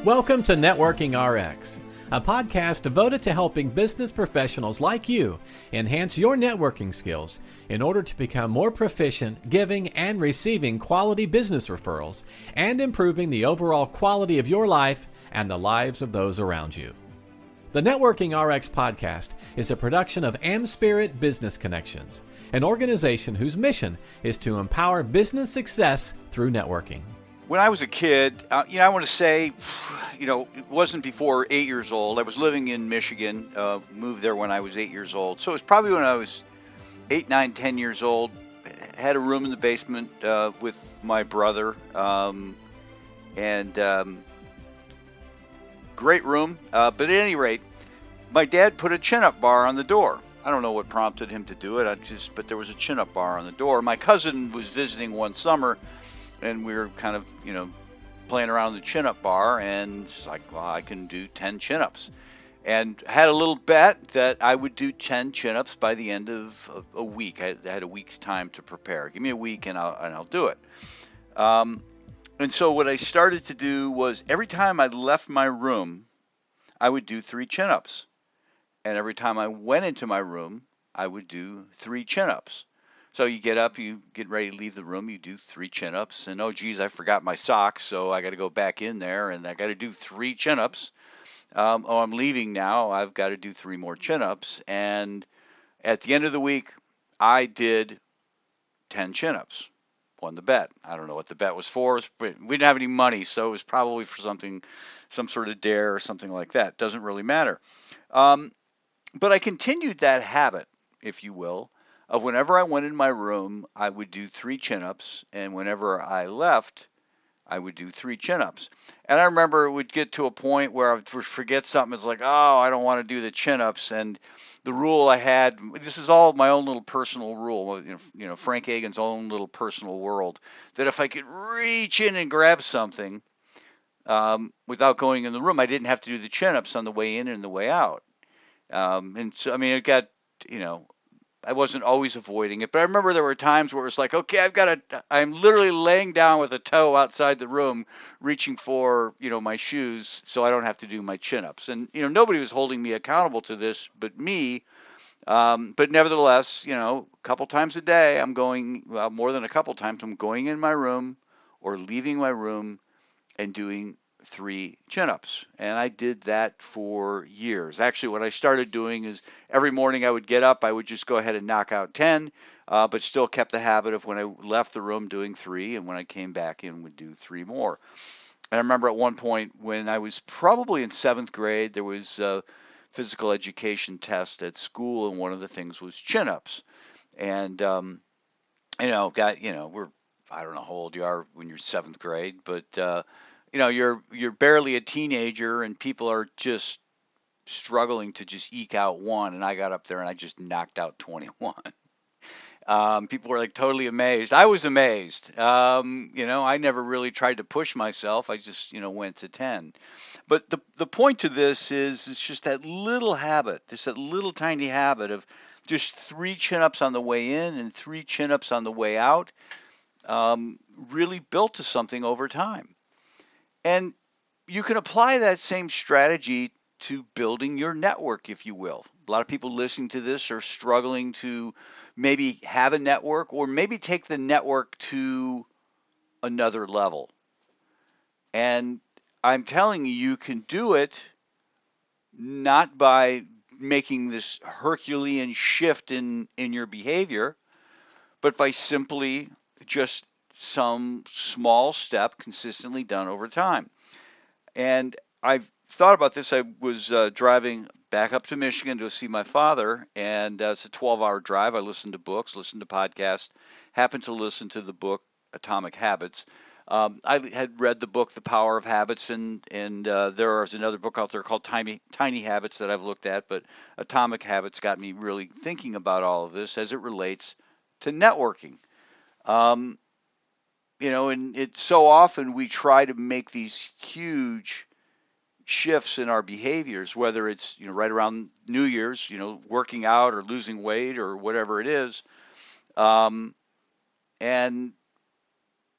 Welcome to Networking RX, a podcast devoted to helping business professionals like you enhance your networking skills in order to become more proficient giving and receiving quality business referrals and improving the overall quality of your life and the lives of those around you. The Networking RX podcast is a production of AmSpirit Business Connections, an organization whose mission is to empower business success through networking. When I was a kid, I want to say, it wasn't before 8 years old. I was living in Michigan, moved there when I was 8 years old. So it was probably when I was 8, 9, 10 years old. Had a room in the basement with my brother, and great room. But at any rate, my dad put a chin-up bar on the door. I don't know what prompted him to do it. But there was a chin-up bar on the door. My cousin was visiting one summer, and we were kind of, playing around the chin-up bar, and she's like, well, I can do 10 chin-ups. And had a little bet that I would do 10 chin-ups by the end of a week. I had a week's time to prepare. Give me a week and I'll do it. And so what I started to do was every time I left my room, I would do 3 chin-ups. And every time I went into my room, I would do 3 chin-ups. So you get up, you get ready to leave the room, you do 3 chin-ups, and oh geez, I forgot my socks, so I got to go back in there and I got to do 3 chin-ups. I'm leaving now, I've got to do 3 more chin-ups, and at the end of the week, I did 10 chin-ups. Won the bet. I don't know what the bet was for. We didn't have any money, so it was probably for some sort of dare or something like that. Doesn't really matter. But I continued that habit, if you will, of whenever I went in my room, I would do 3 chin-ups, and whenever I left, I would do 3 chin-ups. And I remember it would get to a point where I would forget something. It's like, oh, I don't want to do the chin-ups. And the rule I had, this is all my own little personal rule, Frank Agin's own little personal world, that if I could reach in and grab something without going in the room, I didn't have to do the chin-ups on the way in and the way out. And so, it got, I wasn't always avoiding it, but I remember there were times where it was like, okay, I'm literally laying down with a toe outside the room, reaching for, my shoes so I don't have to do my chin-ups. And, nobody was holding me accountable to this but me. But nevertheless, a couple times a day, more than a couple times, I'm going in my room or leaving my room and doing 3 chin-ups. And I did that for years. Actually, what I started doing is every morning I would get up, I would just go ahead and knock out 10, but still kept the habit of when I left the room doing 3, and when I came back in would do 3 more. And I remember at one point when I was probably in 7th grade, there was a physical education test at school, and one of the things was chin-ups. And, I don't know how old you are when you're 7th grade, but you're barely a teenager and people are just struggling to just eke out one. And I got up there and I just knocked out 21. People were like totally amazed. I was amazed. I never really tried to push myself. I just, went to 10. But the point to this is it's just that little habit, just that little tiny habit of just 3 chin-ups on the way in and 3 chin-ups on the way out, really built to something over time. And you can apply that same strategy to building your network, if you will. A lot of people listening to this are struggling to maybe have a network or maybe take the network to another level. And I'm telling you, you can do it not by making this Herculean shift in your behavior, but by simply just some small step consistently done over time. And I've thought about this. I was driving back up to Michigan to see my father, and it's a 12-hour drive. I listened to books, listened to podcasts, happened to listen to the book Atomic Habits. I had read the book The Power of Habits, and there is another book out there called Tiny Habits that I've looked at, but Atomic Habits got me really thinking about all of this as it relates to networking. And it's so often we try to make these huge shifts in our behaviors, whether it's, right around New Year's, working out or losing weight or whatever it is. And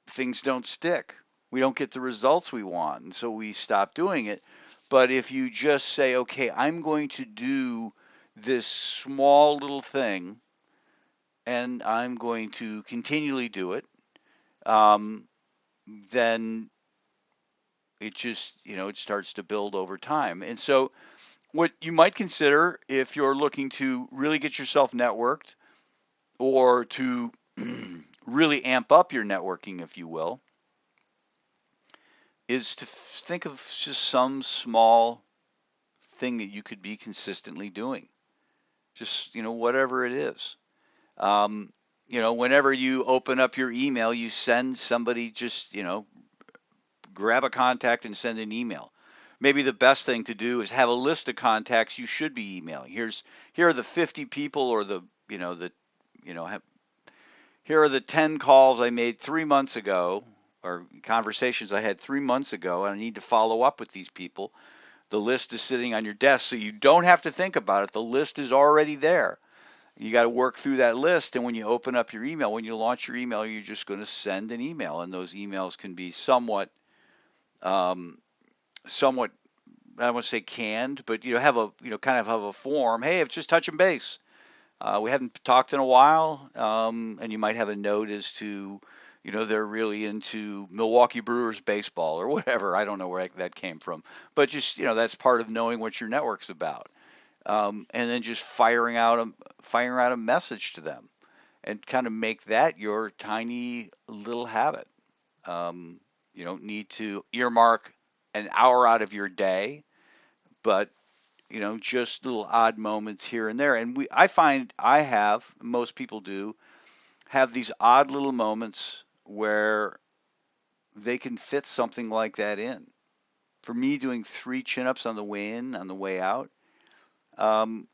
things don't stick. we don't get the results we want, and so we stop doing it. But if you just say, okay, I'm going to do this small little thing, and I'm going to continually do it, um, then it just, it starts to build over time. And so, what you might consider if you're looking to really get yourself networked or to really amp up your networking, if you will, is to think of just some small thing that you could be consistently doing. Just, whatever it is. Um, whenever you open up your email, you send somebody just, grab a contact and send an email. Maybe the best thing to do is have a list of contacts you should be emailing. Here are the 50 people, or you know, here are the 10 calls I made 3 months ago, or conversations I had 3 months ago, and I need to follow up with these people. The list is sitting on your desk, so you don't have to think about it. The list is already there. You got to work through that list, and when you open up your email, when you launch your email, you're just going to send an email, and those emails can be um, somewhat, I don't want to say canned, but have a kind of have a form. Hey, it's just touching base. We haven't talked in a while, and you might have a note as to, they're really into Milwaukee Brewers baseball or whatever. I don't know where that came from, but just that's part of knowing what your network's about, and then just firing out a message to them, and kind of make that your tiny little habit. You don't need to earmark an hour out of your day, but just little odd moments here and there. And I find most people do have these odd little moments where they can fit something like that in. For me, doing 3 chin-ups on the way in, on the way out, um,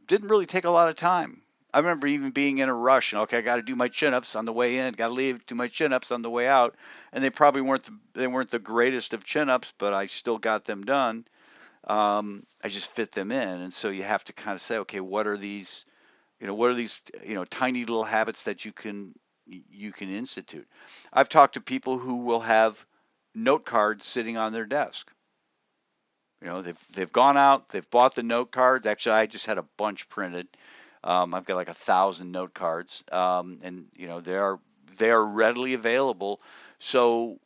didn't really take a lot of time. I remember even being in a rush, and okay, I got to do my chin-ups on the way in, got to leave, do my chin-ups on the way out, and they probably weren't the greatest of chin-ups, but I still got them done. I just fit them in, and so you have to kind of say, okay, what are these tiny little habits that you can institute. I've talked to people who will have note cards sitting on their desk. They've gone out, they've bought the note cards. Actually, I just had a bunch printed. I've got like 1,000 note cards, and they are readily available. So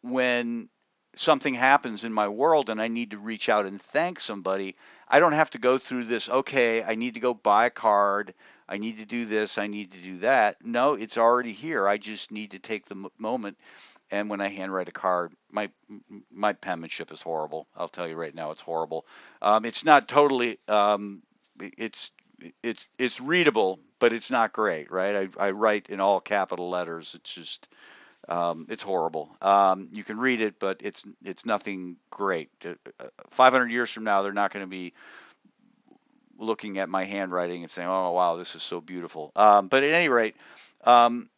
when something happens in my world and I need to reach out and thank somebody, I don't have to go through this, okay, I need to go buy a card, I need to do this, I need to do that. No, it's already here. I just need to take the moment. And when I handwrite a card, my penmanship is horrible. I'll tell you right now, it's horrible. It's not totally. It's it's readable, but it's not great, right? I write in all capital letters. It's just it's horrible. You can read it, but it's nothing great. 500 years from now, they're not going to be looking at my handwriting and saying, "Oh, wow, this is so beautiful." But at any rate, um,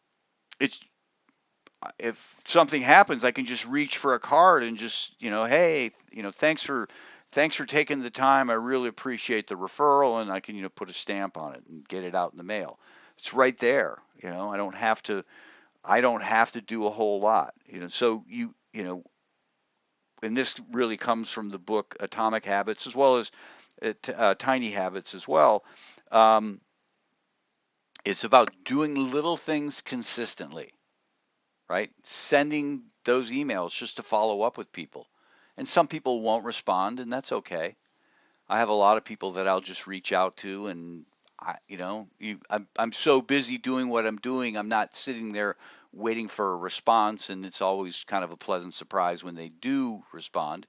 it's if something happens, I can just reach for a card and just, hey, thanks for taking the time. I really appreciate the referral, and I can, put a stamp on it and get it out in the mail. It's right there. I don't have to do a whole lot. So and this really comes from the book Atomic Habits, as well as Tiny Habits as well. Um, it's about doing little things consistently, right? Sending those emails just to follow up with people. And some people won't respond, and that's okay. I have a lot of people that I'll just reach out to, and I'm so busy doing what I'm doing, I'm not sitting there waiting for a response, and it's always kind of a pleasant surprise when they do respond.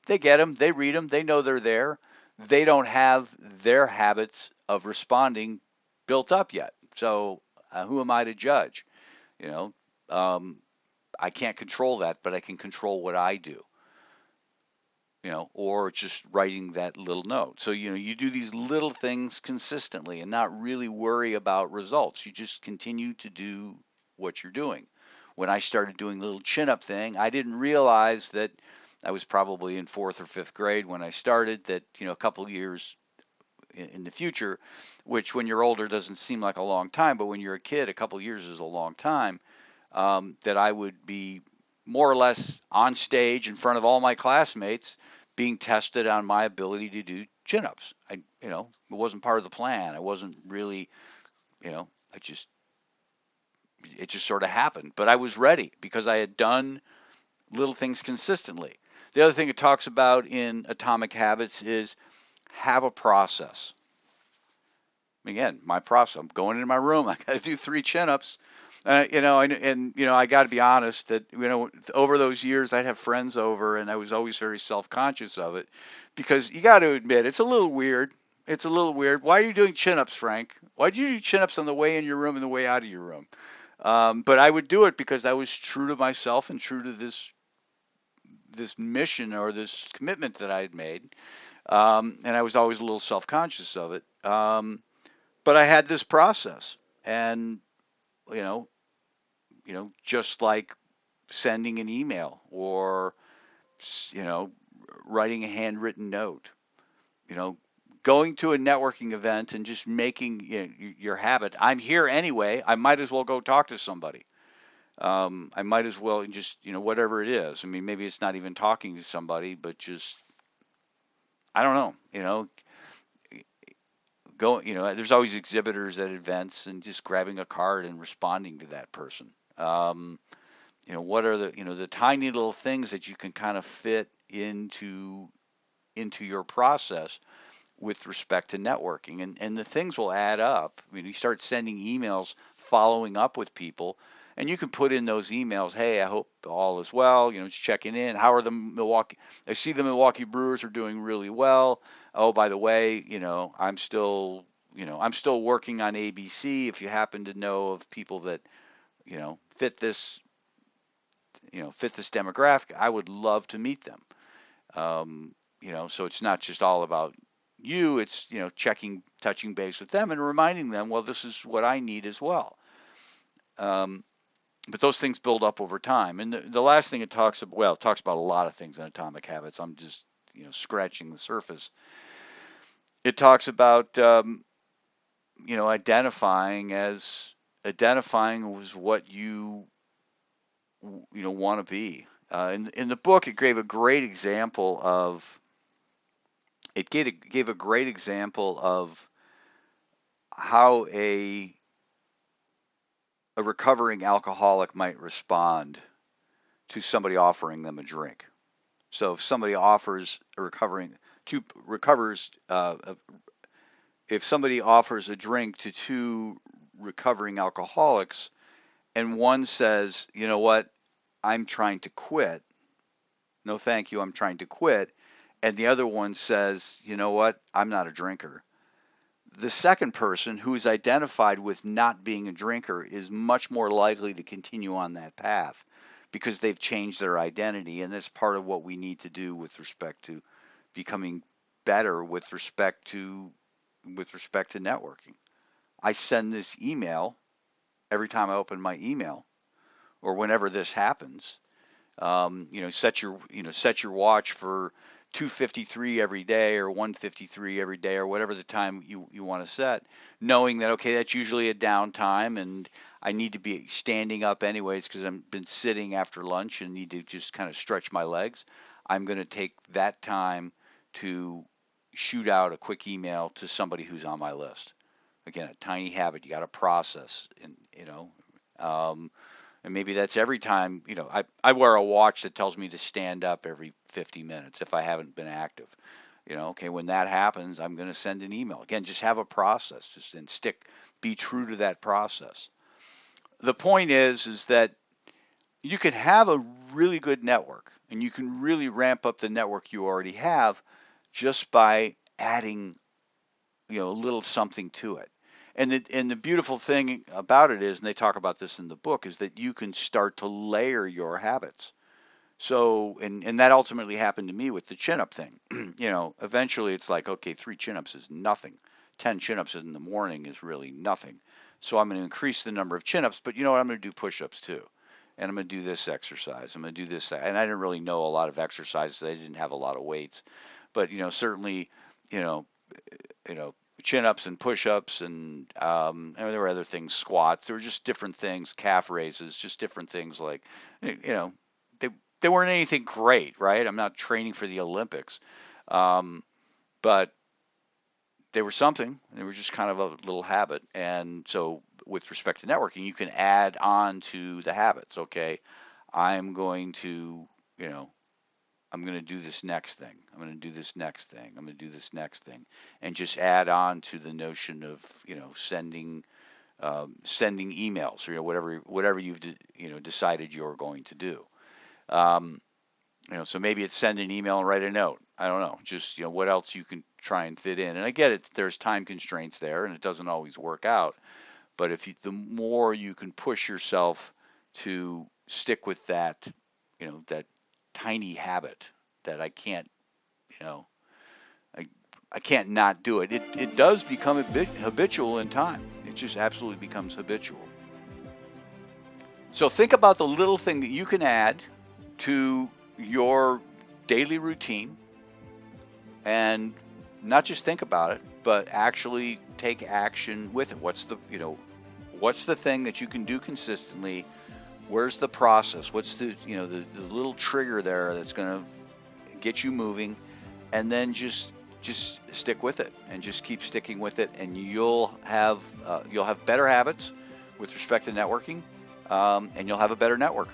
They get them, they read them, they know they're there. They don't have their habits of responding built up yet. So who am I to judge? You know, um, I can't control that, but I can control what I do, or just writing that little note. So, you do these little things consistently and not really worry about results. You just continue to do what you're doing. When I started doing the little chin up thing, I didn't realize that I was probably in fourth or fifth grade when I started, that, a couple years in the future, which when you're older doesn't seem like a long time, but when you're a kid, a couple years is a long time, that I would be more or less on stage in front of all my classmates being tested on my ability to do chin-ups. It wasn't part of the plan. I wasn't really, you know, it just sort of happened. But I was ready because I had done little things consistently. The other thing it talks about in Atomic Habits is have a process. Again, my process. I'm going into my room. I got to do 3 chin-ups. I got to be honest that over those years I'd have friends over, and I was always very self-conscious of it because you got to admit it's a little weird. It's a little weird. Why are you doing chin-ups, Frank? Why do you do chin-ups on the way in your room and the way out of your room? But I would do it because I was true to myself and true to this mission or this commitment that I had made, and I was always a little self-conscious of it. But I had this process, and you know, just like sending an email or you know, writing a handwritten note, you know, going to a networking event and just making your habit. I'm here anyway. I might as well go talk to somebody. I might as well just, whatever it is. I mean, maybe it's not even talking to somebody, but just, I don't know, go, there's always exhibitors at events and just grabbing a card and responding to that person. What are the tiny little things that you can kind of fit into your process with respect to networking, and the things will add up. I mean, you start sending emails following up with people, and you can put in those emails, hey, I hope all is well, just checking in. How are the Milwaukee? I see the Milwaukee Brewers are doing really well. Oh, by the way, I'm still working on ABC. If you happen to know of people that, fit this, fit this demographic, I would love to meet them. So it's not just all about you, it's, touching base with them and reminding them, well, this is what I need as well. But those things build up over time. And the last thing it talks about a lot of things in Atomic Habits. I'm just, scratching the surface. It talks about, identifying as what you want to be. In the book, it gave a great example of how a recovering alcoholic might respond to somebody offering them a drink. So if somebody offers if somebody offers a drink to 2 recovering alcoholics, and one says, you know what, I'm trying to quit. No, thank you, I'm trying to quit. And the other one says, you know what, I'm not a drinker. The second person, who is identified with not being a drinker, is much more likely to continue on that path because they've changed their identity. And that's part of what we need to do with respect to becoming better with respect to networking. I send this email every time I open my email, or whenever this happens. Set your watch for 2:53 every day or 1:53 every day or whatever the time you want to set, knowing that, okay, that's usually a downtime and I need to be standing up anyways because I've been sitting after lunch and need to just kind of stretch my legs. I'm going to take that time to shoot out a quick email to somebody who's on my list. Again, a tiny habit. You got to process, and and maybe that's every time, I wear a watch that tells me to stand up every 50 minutes if I haven't been active. Okay, when that happens, I'm going to send an email. Again, just have a process, be true to that process. The point is that you can have a really good network and you can really ramp up the network you already have just by adding, a little something to it. And the beautiful thing about it is, and they talk about this in the book, is that you can start to layer your habits. So, and that ultimately happened to me with the chin-up thing. Eventually it's like, okay, 3 chin-ups is nothing. 10 chin-ups in the morning is really nothing. So I'm going to increase the number of chin-ups, but you know what? I'm going to do push-ups too. And I'm going to do this exercise. I'm going to do this. And I didn't really know a lot of exercises. I didn't have a lot of weights. But, certainly, you know, chin-ups and push-ups, and there were other things, squats. There were just different things, calf raises, just different things like, they weren't anything great, right? I'm not training for the Olympics, but they were something. They were just kind of a little habit. And so with respect to networking, you can add on to the habits. Okay, I'm going to, I'm going to do this next thing. I'm going to do this next thing. I'm going to do this next thing, and just add on to the notion of, sending emails, or whatever you've decided you're going to do. So maybe it's send an email and write a note. I don't know. Just, what else you can try and fit in. And I get it. There's time constraints there, and it doesn't always work out. But the more you can push yourself to stick with that, that tiny habit that I can't, I can't not do it. It does become a bit habitual in time. It just absolutely becomes habitual. So think about the little thing that you can add to your daily routine, and not just think about it, but actually take action with it. What's the thing that you can do consistently? Where's the process? What's the little trigger there that's going to get you moving? And then just stick with it, and just keep sticking with it, and you'll have better habits with respect to networking, and you'll have a better network.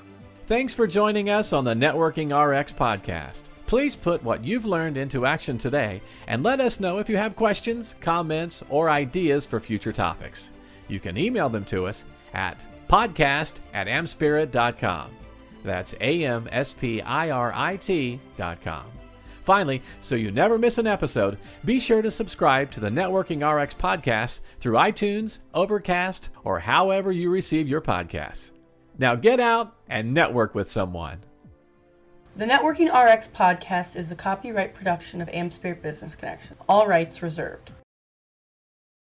Thanks for joining us on the Networking RX podcast. Please put what you've learned into action today, and let us know if you have questions, comments, or ideas for future topics. You can email them to us at podcast@amspirit.com. That's AmSpirit.com. Finally, so you never miss an episode, be sure to subscribe to the Networking RX podcast through iTunes, Overcast, or however you receive your podcasts. Now get out and network with someone. The Networking RX podcast is the copyright production of AmSpirit Business Connection. All rights reserved.